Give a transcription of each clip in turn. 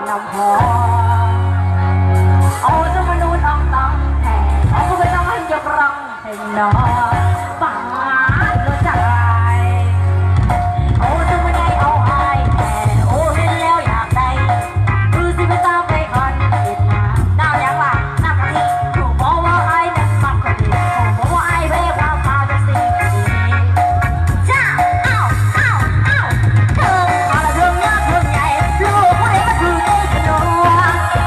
นำหอเอาจะมาดูน้องตังแห่เอาก็ไปต้องให้ยกรังให้น้องป่าหัวใจโอ้จะมาได้เอาไอ้แห่โอ้เห็นแล้วอยากได้ดูสิไปตามไปก่อนเด็ดน้ำน้ำยังล่ะน้ำกะทิถูกบอกว่าไอ้นั้นมักคนดีถูกบอกว่าไอ้เพ่ความพาจะสิ่งดีจ้าอ้าวอ้าวอ้าวเธออะไรเรื่องยากเรื่องใหญ่ลูกผู้ใดก็คือได้สนุก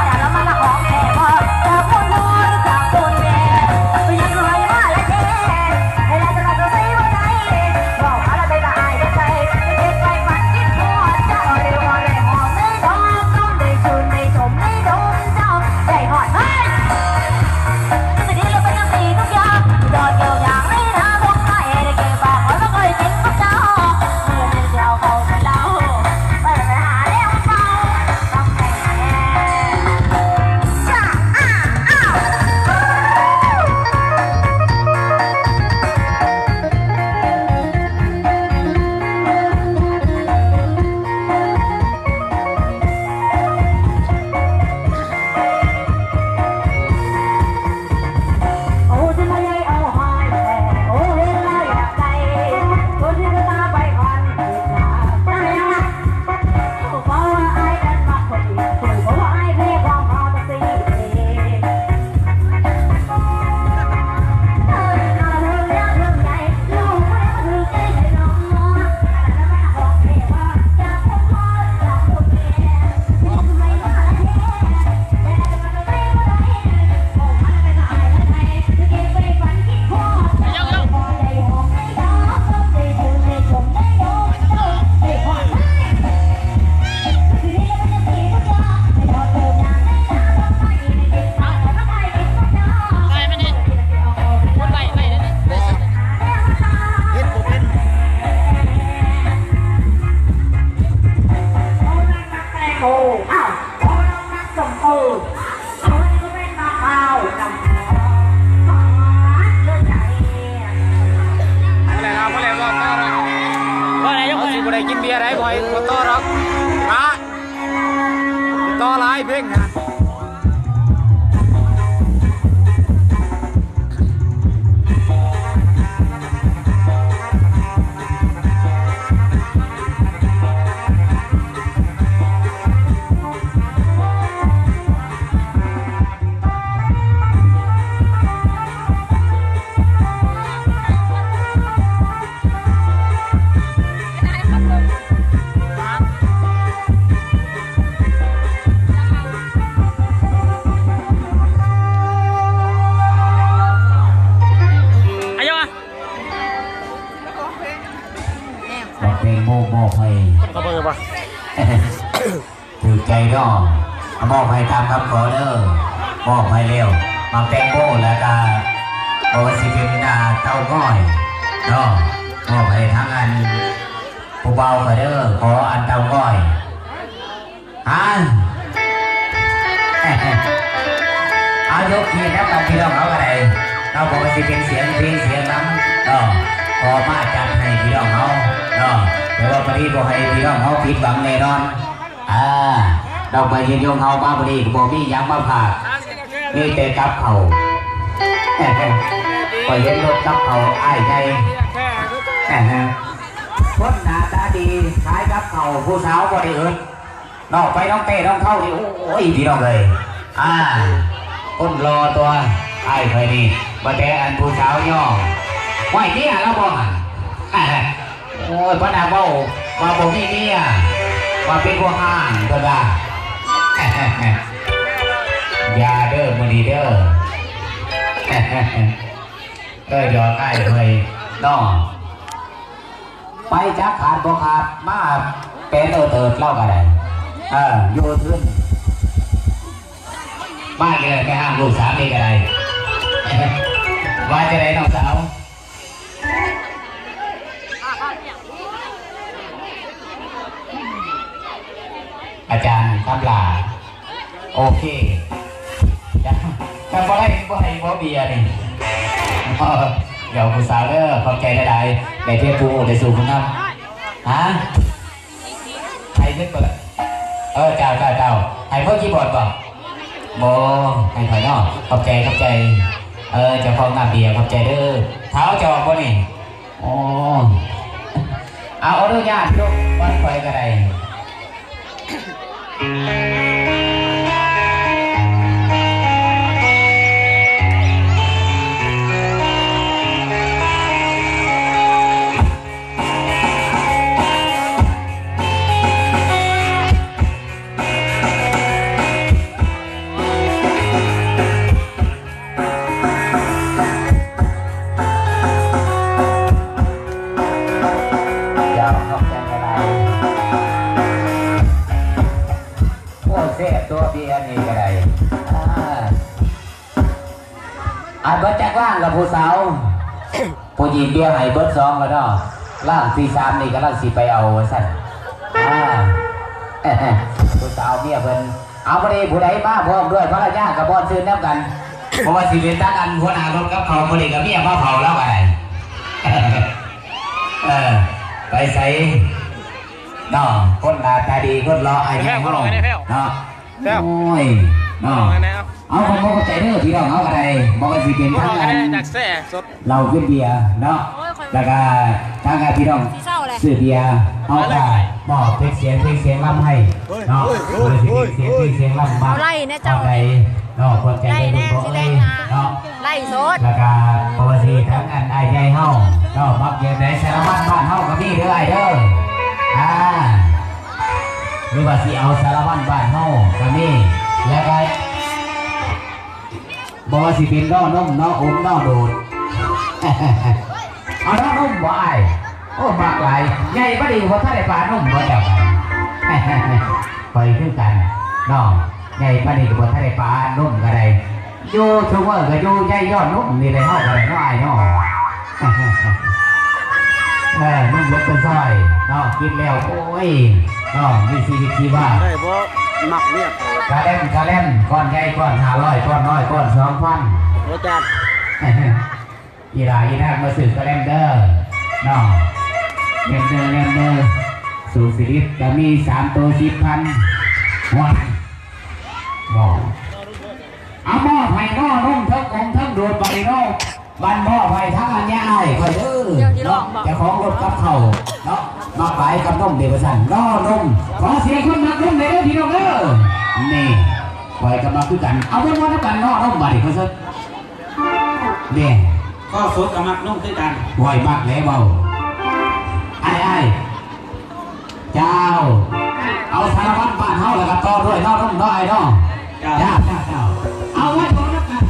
แต่ละมันละของแท้ว่าจากคนรวยจากคนแก่ไปยังรวยมาและแท้ให้เราจะรับรู้ได้ว่าไงบอกอะไรไปได้ได้ใจเก็บไปฝันคิดหัวเจ้าเร็วมาเลยหอมไม่ดองต้องได้ชื่นได้ชมได้ดมเจ้าได้หอดให้สิ่งที่เราเป็นน้ำดีทุกอย่างยอดเกี่ยวอย่างไม่น่าคงไม่ได้เก็บปากขอแล้วก็ยิ้มกับเจ้าเมื่อเดินเจ้าเขาไปเล่าไปหาเลี้ยงเฝ้าต้องแต่งแน่จ้าอ้าวอ้าวโอ้จะมาใหญ่เอาหายแท้โอ้เห็นแล้วอยากได้โอ้ที่ก็ตาไปก่อนเด็กหนาจ้ายังนะถูกบอกว่าไอ้นั้นมักคนดีถูกบอกว่าไอ้เพ่ความพาจะสิ่งดีอะไรเรื่องยากเรื่องใหญ่ลูกผู้ใดก็คือได้ให้น้องอะไรนะแม่ของเพ่ว่าจากคนรวยจากคนแก่ไม่ทำไมมาละเท่แต่จะมาจะไม่ว่าไรโอ้มันเป็นอะไรละไงจะเก็บไปฝันคิดพอพอได้หอมได้ดอกได้ชื่นได้ชมได้ดมได้หอดให้คือที่เราเป็นสีทุกอย่างไม่ทอดเติมอย่างได้ตาต้องไปในเด็กสาวแต่ก็ไปกินก็ได้ไล่มันนี่คนไล่ไล่เลยนี่เฮ็ดบ่เป็นโอ้นักแตงโมอ้าวโอ้นักสมโอโอ้ก็เป็นนักข้าวนำหอเลือดใจ อะไรนะพ่อแหลมบอกต่อนะพ่อแหลมยังสิบ่ได้กินเบียร์ได้บ่อยบ่ต่อหรอกฮะต่อหลายเพลงนะอายุอ่ะ บอกเพลงโมอบให้ ก็เบิ่งป่ะ ถือใจน้องมอบให้ตามคำขอเด้อมอบให้เร็วมาแตงโมแล้วก็โอสิเป็นเต้าก้อยเนาะมอบให้ทั้งอันผู้เบาก็เด้อขออันเต้าก้อยฮะ เอายกทีแล้วกับพี่น้องเขาอะไรเราบอกว่าจะเป็นเสียงเพลงเสียงน้ำเนาะพอมาจัดให้พี่น้องเขาเนาะแต่ว่าพอดีบอกให้พี่น้องเขาผิดหวังแน่นอนเราไปยืนยงเขามาพอดีบอกมียังมาผ่ามีแต่กับเขาพอเห็นรถกับเขาอ้ายใจคนหน้าตาดีขายกับเขาผู้สาวก็ได้เอิญนอกไปน้องเต้น้องเข้าดิโอ้ยพี่น้องเลยคนรอตัวไอ้เคยนี่มาแต่อันผู้สาวย่อไหวเนี่ยแล้วบอกโอ้ยพระนางเบ้ามาบอกนี่เนี่ยมาเป็นพวกห้างก็ได้ยาเด้อมันดีเด้อหยอกไอ้เคยน้องไปจักขาดบ่ขาดมาเป็นเติร์ดเล่ากันได้โยทึนบ้านเลยแค่ห้างลูกสาวนี่กันได้ว่าจะได้น้องสาวอาจารย์คำลาโอเคจะบ่ได้บ่เบียร์นี่เดี๋ยวผู้สาวเด้อขอบใจได้ในเทพภูได้สู่คุณน้ำฮะใครนึกเปิดเจ้า ให้พ่อคีย์บอร์ดบ่โบให้ข่อยเนาะขอบใจเจ้าของน้ำเบียร์ขอบใจเด้อเท้าจอกบ่นี่อ๋อเอาอนุญาตลูกวันข่อยก็ได้ตัวเบียร์นี่ก็ได้อันเบิร์ดแจ็คล่างกับผู้สาวผู้หญิงเบียร์ให้เบิร์ดสองแล้วเนาะล่างที่3นี่ก็ล่างสีไปเอาสั่นผู้สาวเมียเพิ่นเอาพอดีผู้ใดมาพร้อมด้วยภรรยากับบอลซื้อน้ำกันเพราะว่าสิเป็นตักอันหัวหน้ารถกับเขาพอดีกับเมียมาเผาแล้วไงไปใส่เนาะคนหน้าตาดีคนรอไอ้แม่เขาเนาะโอ้ยเนาะเอาคนเข้าใจเด้อพี่น้องเอาอะไรบอกว่าสิเป็นทางการเราขึ้นเบียร์เนาะแล้วก็ทางการพี่น้องซื้อเบียร์เอาไปบอกเพลงเสียงล่ำให้เนาะเพลงเสียงล่ำมาเอาไปเนาะคนใจเด้อคนเนาะไล่สดแล้วก็ปกติทางการไอ้ใหญ่เฮาเนาะมักเย็นในสารพัดบ้านเฮากับพี่เด้อไอ้เด้อหรือว่าสิเอาสารวัตรบ้านเฮาก็มีแล้วก็บอกว่าสิเป็นน้อนมน้ออมน้อโดดเอาน้อนมบ่ไอ้โอ้มากหลายใหญ่บ่ดีเพราะถ้าได้ปลานมบ่จับไปขึ้นกันน้องใหญ่บ่ดีเพราะถ้าได้ปลานมก็ได้อยู่ชั่วโมงก็อยู่ใหญ่ยอดนมนี่ได้เฮาก็ได้น้อไอ้น้อนุ่มเล็กเป็นสร้อยน้องกินแล้วโอ้ยน้องมีชีวิตชีวาได้เพราะหมักเนี่ยกาเล่มก้อนใหญ่ก้อน500ก้อนน้อยก้อน2,000โอ้จัดอีหลาอีนักมาสื่อกาเล่มเด้อน้องเล่มเด้อสูสิริจะมี3ตัว10,000วันบอกเอาหม้อไผ่หม้อนุ่มทั้งองทั้งโดดไปโน่บันหม้อไผ่ทั้งอันย่ายคอยเด้อเนาะจะของรถกับเขาเนาะมาไปกับนมเด็กประสันน้อนมขอเสียงคนนักนมเลยเด้อพี่น้องเด้อนี่คอยกับมาคือกันเอาเป็นว่านักกันน้อนมบาดเขาซะเนี่ยก็สดกับมักนุ่มด้วยกันไหวมากแล้วเบาไอ้เจ้าเอาสารพัดบ้านเฮาแล้วก็ต่อด้วยน้อนมน้อยน้อเจ้าเอาไว้ก่อนนักกัน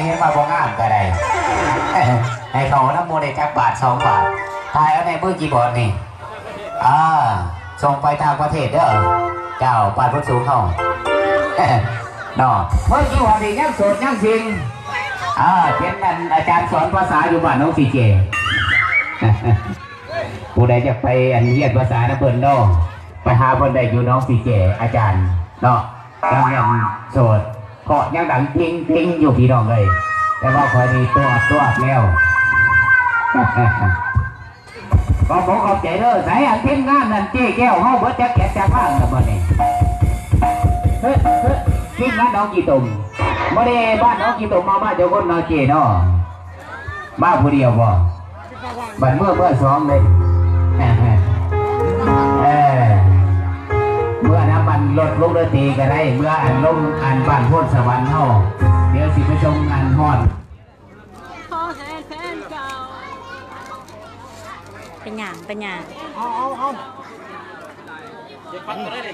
เห็นมาบ่งามก็ได้ ให้เขาน้ำมูลได้จักบาท2 บาททายเอาในมือกี่บอลนี่ส่งไปทางประเทศเด้อเจ้าปานพุทธสูงเขา เนาะเมื่อกี้วันนี้ยังโสดยังสิงเป็นนั่นอาจารย์สอนภาษาอยู่บ้านน้องสีเจ ผู้ใดจะไปเรียนภาษานะเพิ่นเนาะไปหาเพิ่นได้อยู่น้องสีเจอาจารย์เนาะยังโสดก็ยังดังจริงอยู่พี่น้องเลยแต่ว่าพอดีตัวแล้ว ก็ผมขอบใจเด้อไหนทีมงานนั่นเจ๊แก้วเฮาเบิดจะแกะจะบ้างกับมันนี่ทีมงานน้องกี่ตุ่มบ่ได้บ้านน้องกี่ตุ่มมาบ้านเจ้าคนน้องเจ๊เนาะมาผู้เดียวบ่บัดเมื่อสองเลยเมื่อน้ำมันลดลงเดือตีก็ได้เมื่ออันลงอันบ้านพ้นสวรรค์เฮาเดี๋ยวสิไปชมงานฮอด เป็นอย่างเอาเดี๋ยวปัดตัวได้ดิ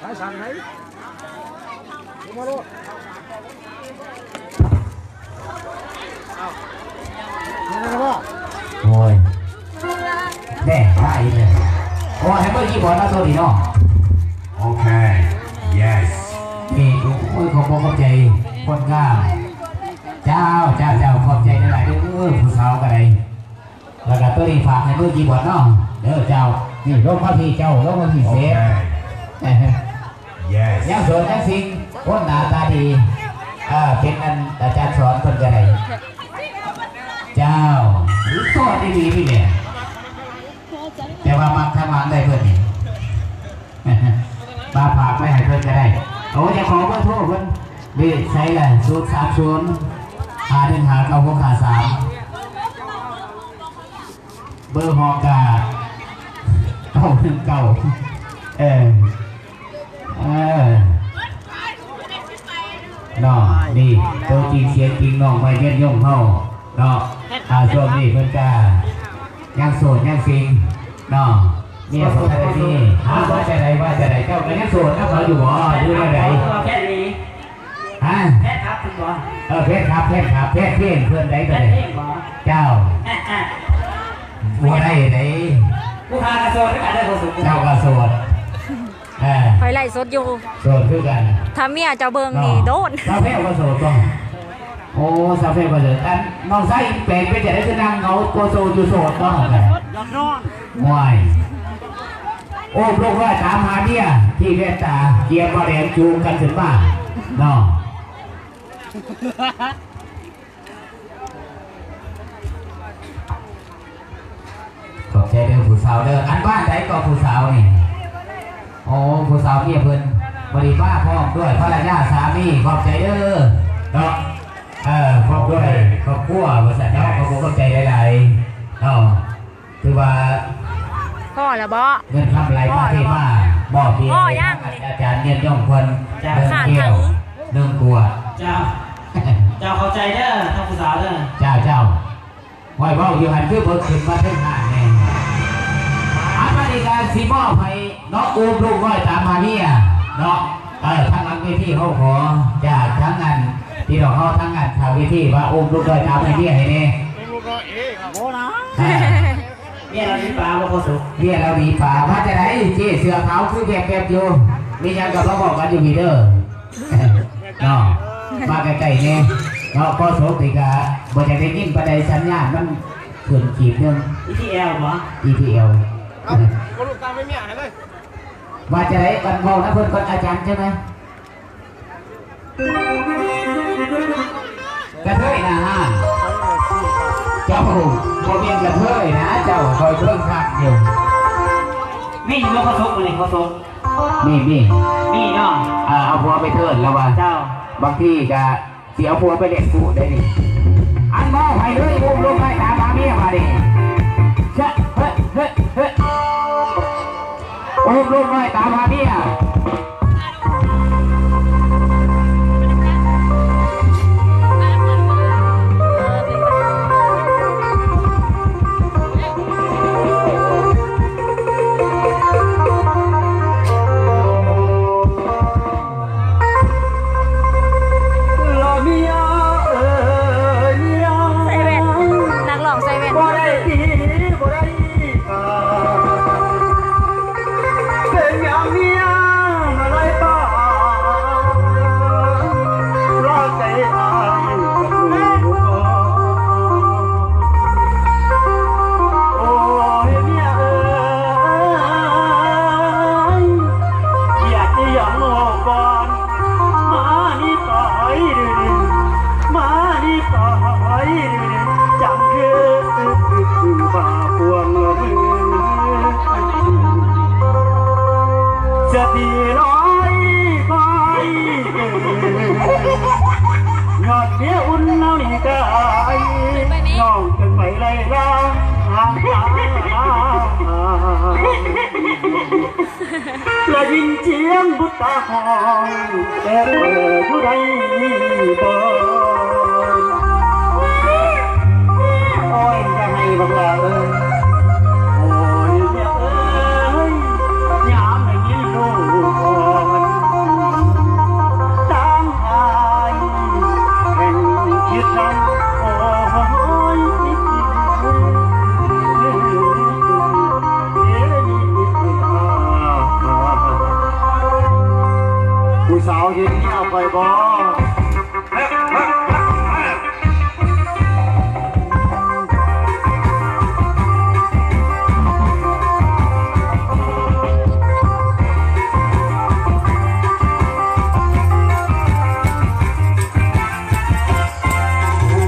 ให้สั่งให้มาลูกโอ้ยแน่ได้เลยโอ้ให้เมื่อกี้บอลมาตัวดีเนาะโอเค yes นี่โอ้ยขอบใจคนงามเจ้าขอบใจในหลายเด้อผู้สาวกันเลยแล้วก็ตัวนี้ฝากให้เมื่อกี้บอลเนาะเด้อเจ้านี่ลงมาที่เจ้าลงมาที่เซฟยังสวนยังสิงคนหน้าตาดีเป็นอันอาจารย์สอนคนกันเลยเจ้าสอนดีๆพี่เนี่ยแต่ว่ามักทำงานได้เพื่อนนี่มาฝากไม่ให้เพื่อนก็ได้โอ้จะขอเพื่อนโทษเพื่อนดีใช้เลย030 515 9653เบอร์ฮอกา919น้องนี่ตัวจริงเสียงจริงน้องไม่เย็นย่งเข้าเนาะช่วงนี้เพื่อนกายังโสดยังซิงน้องเนี่ยสดอะไรนี่ว่าจะไหนเจ้าก็ยังโสดนะเขาอยู่บ่อยู่ไหนแค่นี้แค่ครับคุณบอเพชรครับเพื่อนได้ก็เลยเจ้าบัวได้ไหนผู้พากระโซนด้วยกันได้ผสมเจ้ากระโสดไฟไล่สดอยู่โสดคือกันถ้าเมียเจ้าเบิงนี่โดนซาเฟ่กระโสดต้องโอ้ซาเฟ่กระโสดอันน้องไส้แปลงไปจะได้คือนั่งเงาโกโซอยู่โสดต้องไงมวยโอ้ลูกว่าตามหาเนี่ยที่เวตาเกียร์มาแดงจูงกันถึงบ้านน้องขอบใจเด้อผู้สาวเด้ออันบ้านไหนก็ผู้สาวนี่โอ้ผู้สาวเมียเพิ่นบริป้าพร้อมด้วยภรรยาสามีขอบใจเด้อเนาะครอบด้วยครอบครัวบริษัทเนาะขอบใจหลายๆเนาะคือว่าพ่อแล้วบ่เงินทำไรมาที่มาบอกที่อาจารย์เนียนย่องคนเดินเที่ยวเรื่องกลัวเจ้าเข้าใจเด้อท่านผู้สาวเด้อเจ้าไว้บอกอยู่หันคือเบิกขึ้นมาเท่านั้นเองอันนี้การสีมอบให้น้องอูมลูกไว้ตามมาเนี่ยเนาะทั้งนั้นวิธีเขาขอจากทั้งงานที่เราเขาทั้งงานทางวิธีว่าอูมลูกไว้ตามมาเนี่ยให้เนี่ยโอ้นะเบี้ยเราดีป่าบ่พอสุเบี้ยเราดีป่าว่าจะได้เจี๊ยเสือเขาคือแบบอยู่มีอย่างกับเราบอกกันอยู่มีเด้อเนาะมาใกล้ๆเนี่ยเนาะพอสุติกาบ่จะได้ยินประเดี๋ยวสัญญาณมันขึ้นขีดนึง ETL เหรอ ETL ก็ลูกตามไม่มีอะไรเลยว่าจะได้กันพอนะเพื่อนคนอาจารย์ใช่ไหมกระเทยนะเจ้าพอเพียงกระเทยนะเจ้าคอยเพิ่งขัดอยู่มีอยู่เขาซุกเลยเขาซุกมีเนาะเอาพัวไปเทิดแล้วว่าเจ้าบางที่ก็เสียพัวไปเล่นกูได้ดิอันมองให้เลยอุ้มลูกให้ตามมาเมียมาดิเฮ้อุ้มลูกให้ตามมาเมีย อุ่นน้ำนี่กายน้องจึงไปไล่ล่าและยินเสียงบุตรหองแต่เปิดอยู่ใดบ่โอ้ยจะให้บังลาเอ้ยโอ้ยเมียเอ้ยยามได้ยินลูกอ่อนตั้งอายแห่งคิดนั้นโอ้ยผู้สาวเห็นเนี่ยไปบ่ผ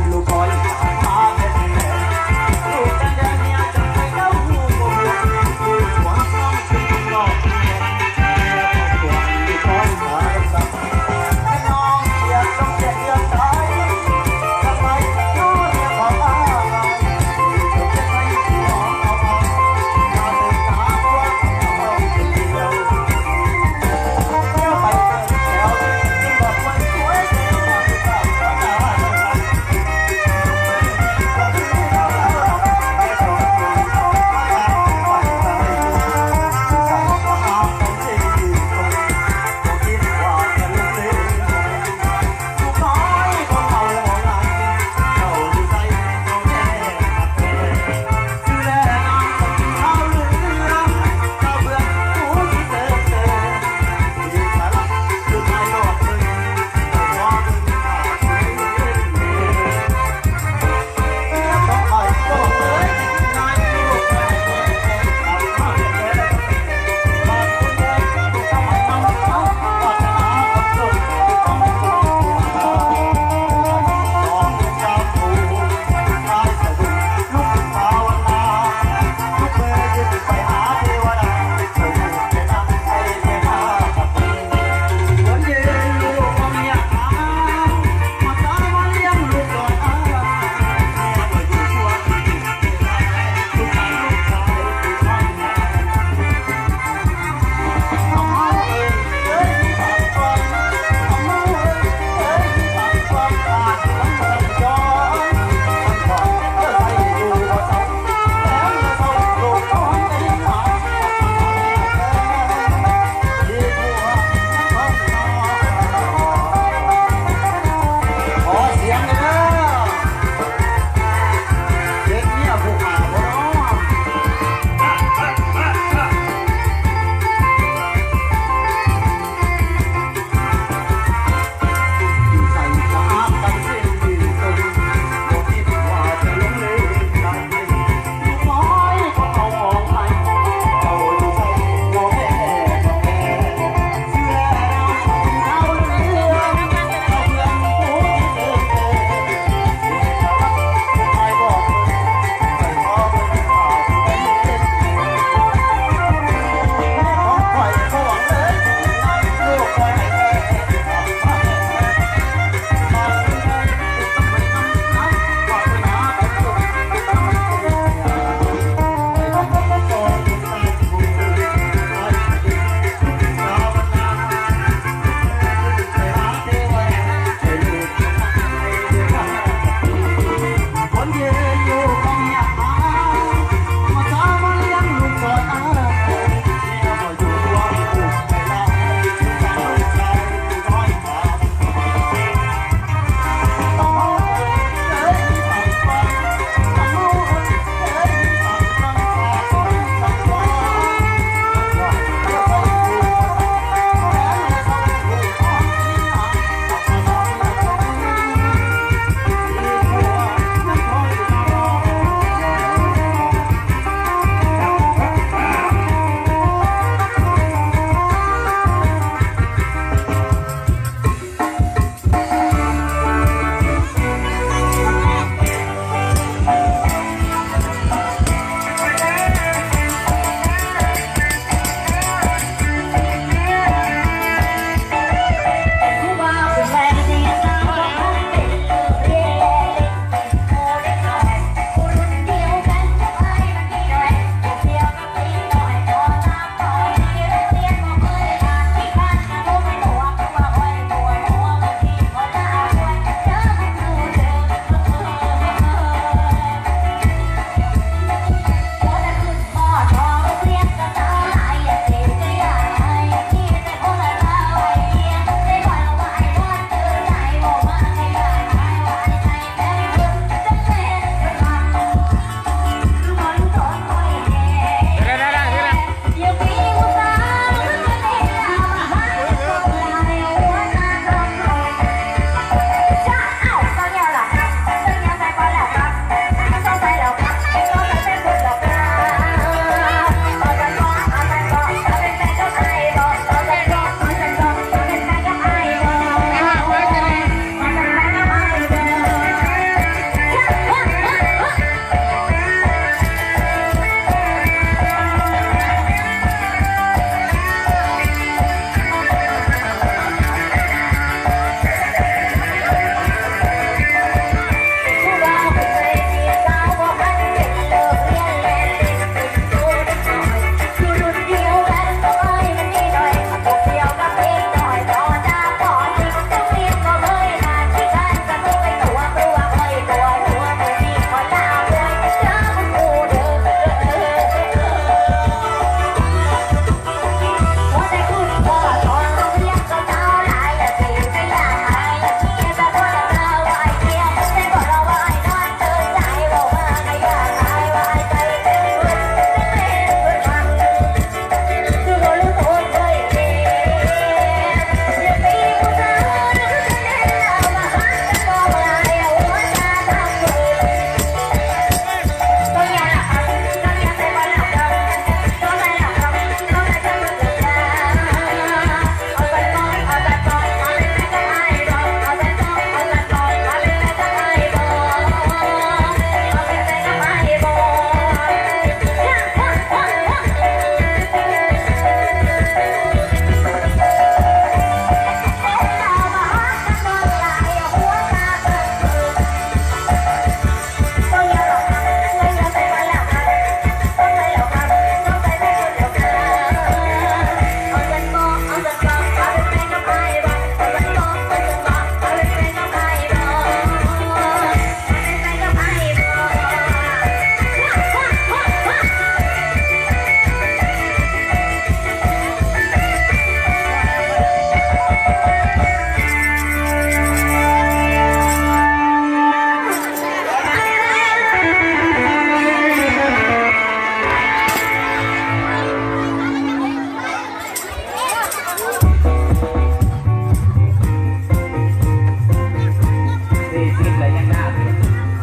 น้า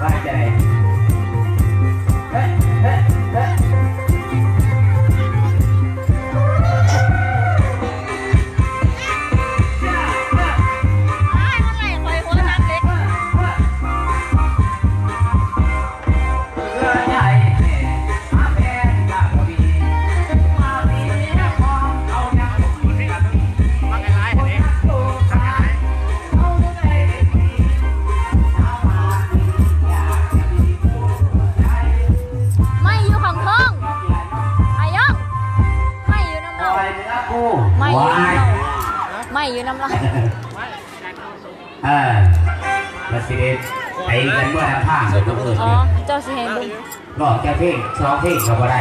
ว่าจะไหนเฮ้ยเฮ้ยเฮ้ย ไม่อยู่ของท้องอาย่องไม่อยู่น้ำเราไม่อยู่น้ำเราไม่อยู่น้ำเรา มาสิเดไอ้กันเมื่อทำผ้าเลยก็เออ อ๋อเจ้าสิเห็นบุญ นอกจากเพลงสองเพลงก็บ่ได้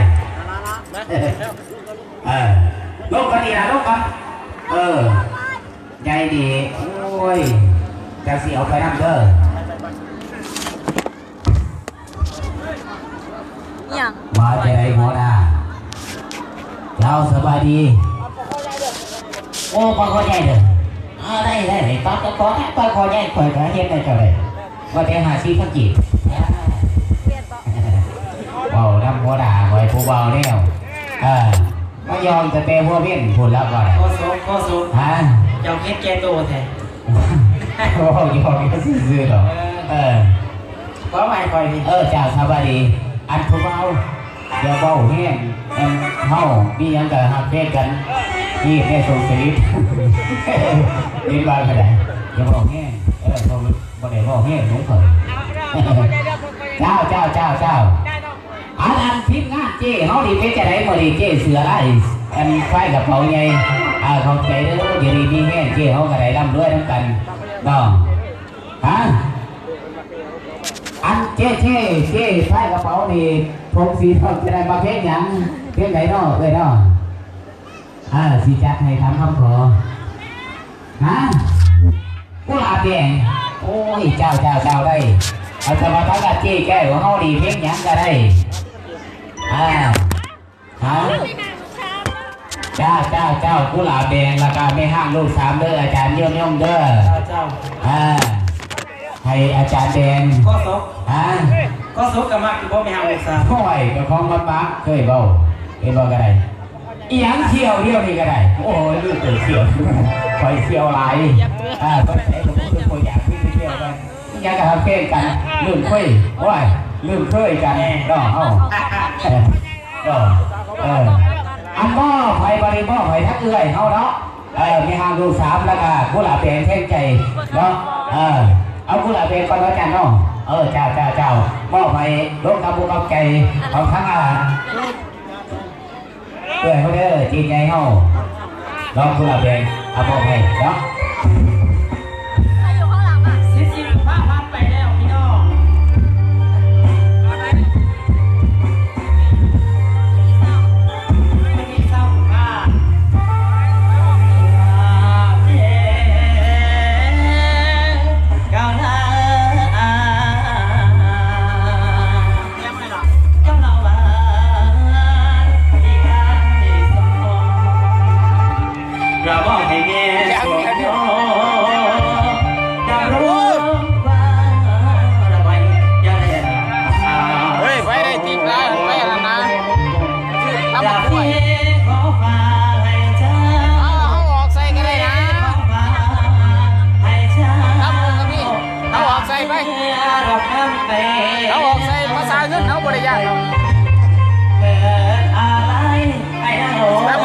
ลงกันดีนะลงกันใจดีโอ้ยจะเสียเอาไปนั่งเด้อ อย่าง มาใจไรหัวหน้าเจ้าสบายดีโอ้ปอคอใหญ่เด้อได้ปอคอใหญ่คอยกันเฮ็ดได้เท่าไรว่าแต่หาซีพักจีบเบาน้ำหัวด่าคอยผู้เบาแนวไม่ยอมจะเตะหัวเบี้ยนพูดแล้วก่อน ก็สูง ฮะ เจ้าเฮ็ดแกโตแท้ โอ้ยยอมก็ซื่อๆหรอก็ไม่ค่อยดี เจ้าสบายดีอันผู้เบาเดี๋ยวเบาแห้งเฮามียังกับฮักเพศกันนี่แค่ส่งสลิปนี่บ้านขนาดอย่าเบาแห้งเขาบ่ได้เบาแห้งหลงเผยเจ้าอันทีมงานเจ้เขาดีเพชรจะได้บ่ดีเจ้เสือไรอันไฟกับเขาไงเขาใจเด้อเดี๋ยวนี้มีแห้งเจ้เขาก็ได้ร่ำด้วยทั้งกันน้องฮะอันเจ้ไฟกระเป๋านี่ผมสีทองจะได้มาเพชรยังเพชรไหนเนาะเลยเนาะสีจัดให้ทำคำขอฮะกุหลาบแดงโอ้ยเจ้าได้เอาสมาทักเจ้แก้วเขาดีเพชรยังก็ได้ฮะเจ้ากุหลาบแดงราคาไม่ห้างลูก3เด้ออาจารย์ย่อมเด้อ เจ้า ให้อาจารย์แดง ก็สุกกับมากที่พ่อไม่หาอุตสาห์ พ่อยกับของมันปักเคยเบาก็ได้อีหยังเที่ยวเดียวนี่ก็ได้โอ้ยลืมเที่ยวคอยเที่ยวหลายก็ใช้กับพวกคนอยากขึ้นไปเที่ยวกันอยากจะทำเพลงกันลืมคุยโอ้ยลืมเคยกันดอกอันบ่ไฟบริบ่ไฟทักเอื้อยเขาเนาะมีห้างดู3แล้วก็กุหลาบแดงแท่งใจเนาะเอากุหลาบแดงก่อนแล้วกันเนาะเจ้าบ่ไฟลงกับบุกเอาใจเอาทั้งเอื้อยเขาเด้อจีนใหญ่เฮาลองกุหลาบแดงเอาบ่ไฟเนาะ ใครอยู่ข้างหลังอ่ะ สิพาพันไปแล้วพี่น้องไม่มีเศร้าค่ะก้าวหน้าเราบอกให้เมียสวมยอจะรู้ว่าระบายยังไง เฮ้ยไปได้ตีปลาไปแล้วนะทำ อยาก กล้วย ขอฝากให้เธอ เอาออกใส่กันเลยนะ ให้เธอ ทำกับพี่เอาออกใส่ไป เราทำไป เอาออกใส่ภาษาเงินเอาบริยาง เกิดอะไรให้เราส่งกัน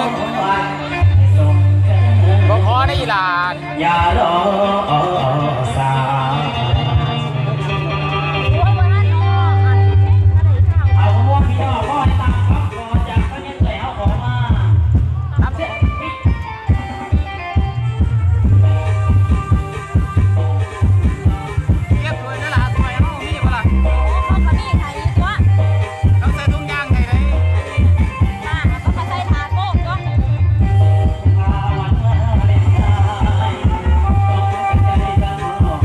บ่ขอได้หลาน อย่ารอสาย ว่าวันนั้นอ๋ออันอะไรข้าว เอาพวกพี่น้องก็ให้ตังค์ครับก่อนจากก็ยังแล้วขอมา ทำเสร็จเก็บไว้นั่นล่ะสมัยเอามีบ่ล่ะ เขาขมิ้นไทยตัว ต้องใส่ถุงยางให้ได้ เขาใส่ทาโก้ก็ วันวาเลนไทน์ต้องเป็นใจกันหรอ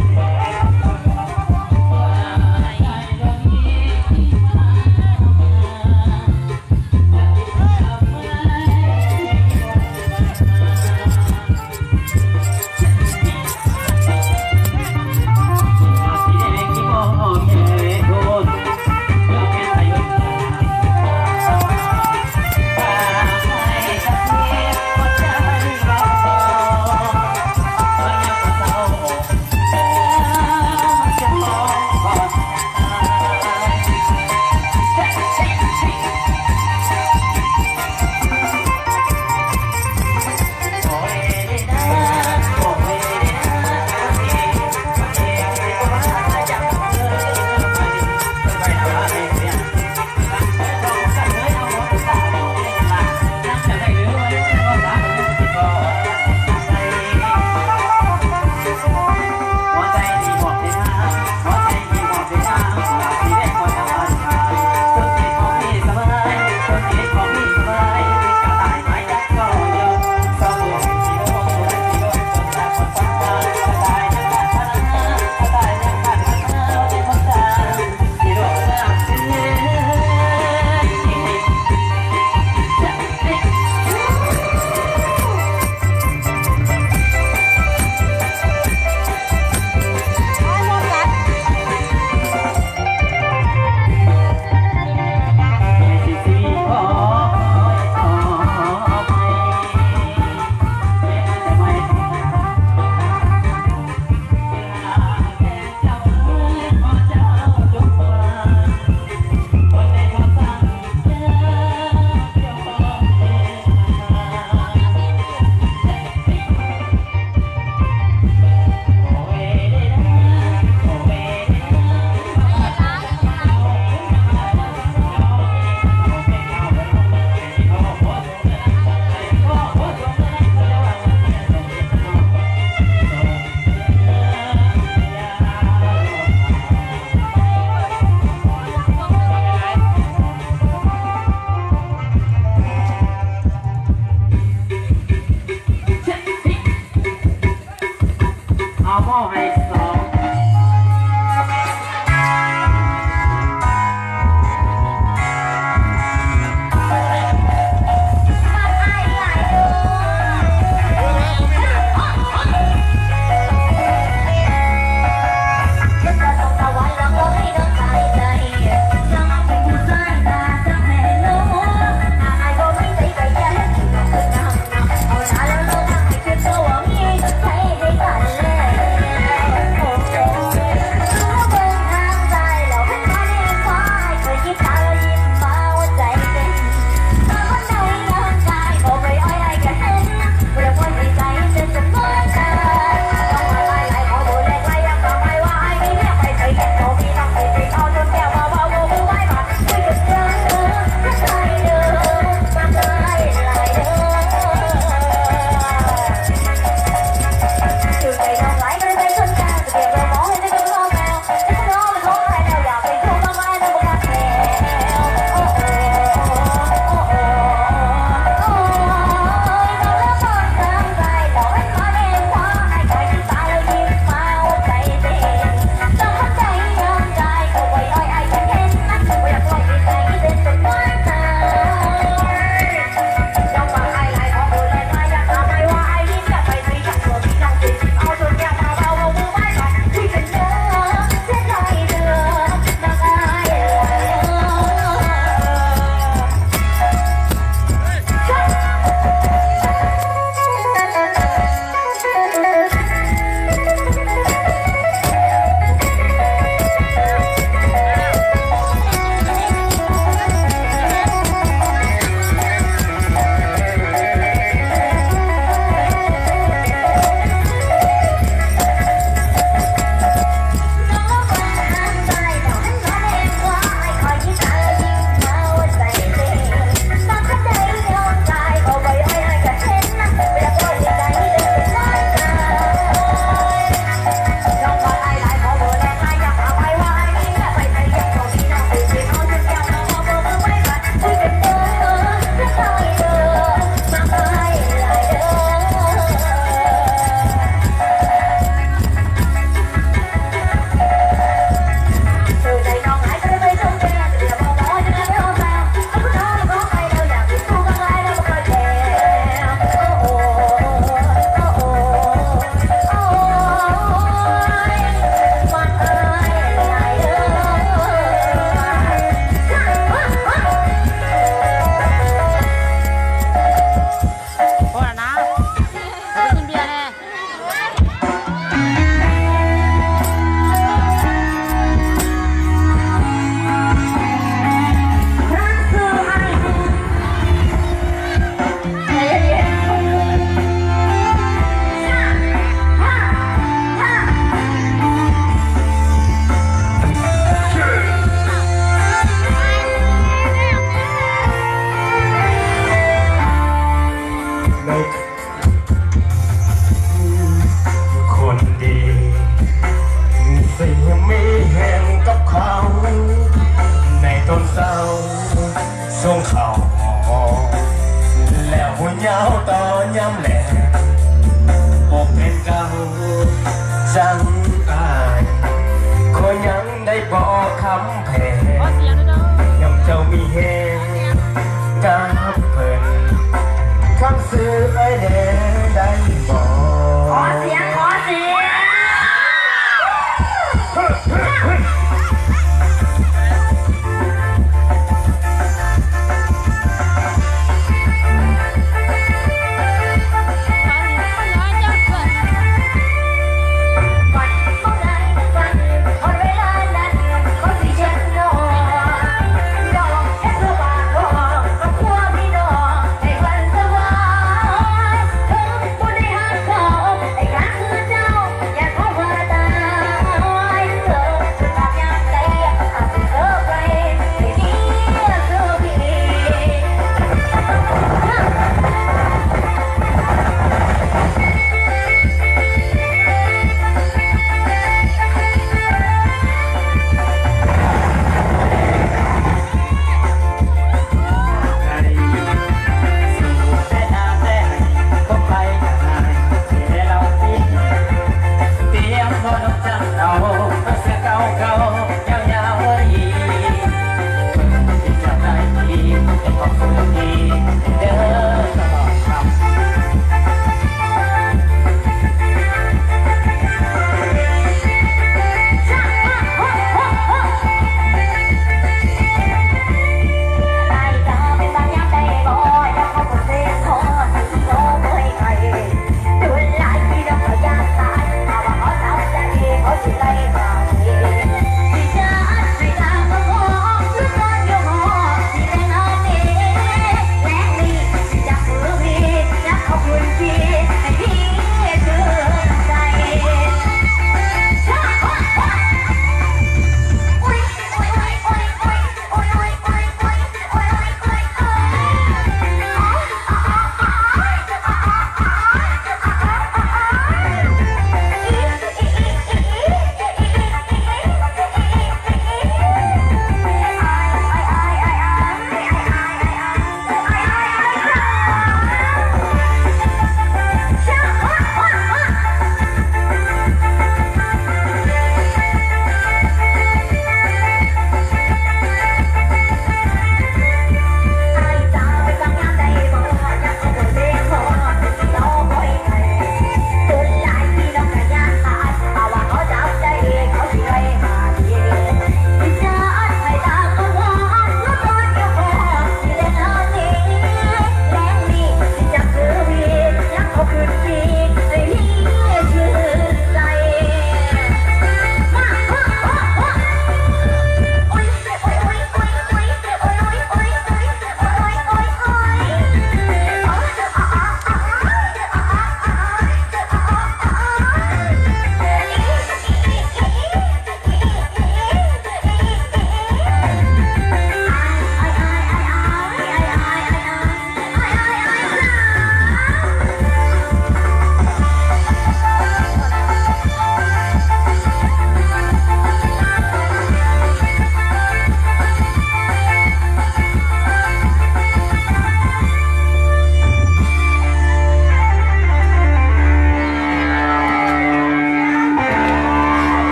คำแผ่ ขอเสียงด้วย